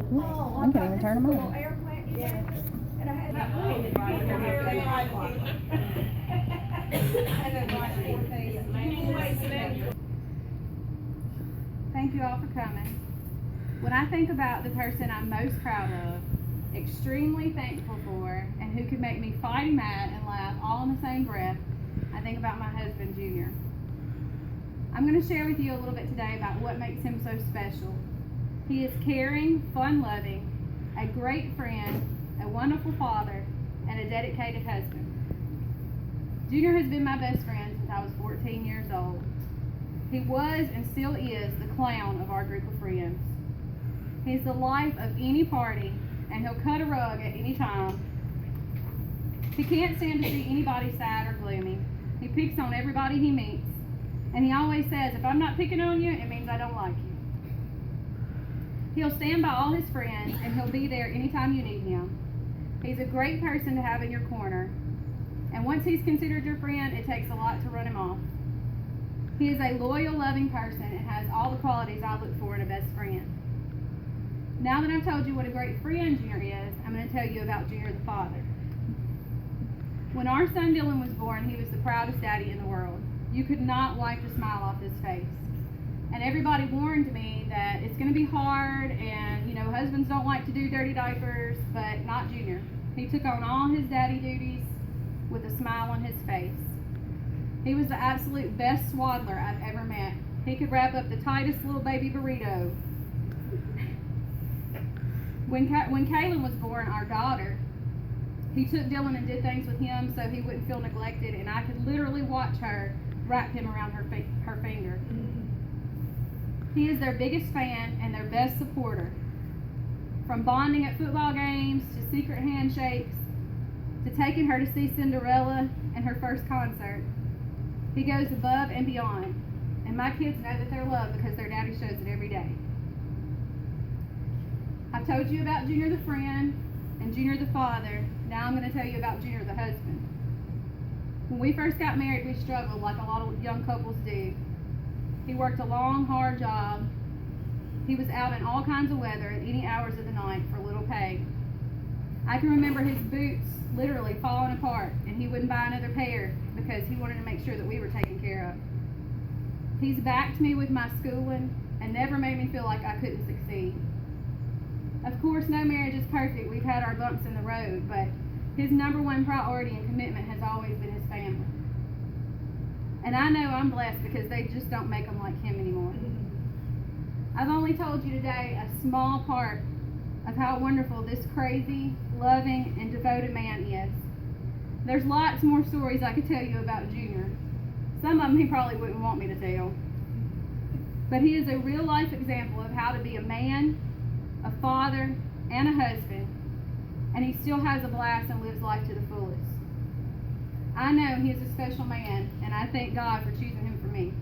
I can't even turn them on. Thank you all for coming. When I think about the person I'm most proud of, extremely thankful for, and who could make me fight mad and laugh all in the same breath, I think about my husband, Junior. I'm going to share with you a little bit today about what makes him so special. He is caring, fun-loving, a great friend, a wonderful father, and a dedicated husband. Junior has been my best friend since I was 14 years old. He was and still is the clown of our group of friends. He's the life of any party, and he'll cut a rug at any time. He can't stand to see anybody sad or gloomy. He picks on everybody he meets, and he always says, if I'm not picking on you, it means I don't like you. He'll stand by all his friends, and he'll be there anytime you need him. He's a great person to have in your corner, and once he's considered your friend, it takes a lot to run him off. He is a loyal, loving person and has all the qualities I look for in a best friend. Now that I've told you what a great friend Junior is, I'm going to tell you about Junior the father. When our son Dylan was born, he was the proudest daddy in the world. You could not wipe the smile off his face. And everybody warned me that it's going to be hard and, husbands don't like to do dirty diapers, but not Junior. He took on all his daddy duties with a smile on his face. He was the absolute best swaddler I've ever met. He could wrap up the tightest little baby burrito. When Kaylin was born, our daughter, he took Dylan and did things with him so he wouldn't feel neglected, and I could literally watch her wrap him around her finger. He is their biggest fan and their best supporter. From bonding at football games to secret handshakes to taking her to see Cinderella and her first concert, he goes above and beyond. And my kids know that they're loved because their daddy shows it every day. I've told you about Junior the friend and Junior the father. Now I'm going to tell you about Junior the husband. When we first got married, we struggled like a lot of young couples do. He worked a long, hard job. He was out in all kinds of weather at any hours of the night for little pay. I can remember his boots literally falling apart, and he wouldn't buy another pair because he wanted to make sure that we were taken care of. He's backed me with my schooling and never made me feel like I couldn't succeed. Of course, no marriage is perfect. We've had our bumps in the road, but his number one priority and commitment has always been his family. And I know I'm blessed because they just don't make them like him anymore. I've only told you today a small part of how wonderful this crazy, loving, and devoted man is. There's lots more stories I could tell you about Junior. Some of them he probably wouldn't want me to tell. But he is a real-life example of how to be a man, a father, and a husband, and he still has a blast and lives life to the fullest. I know he is a special man, and I thank God for choosing him for me.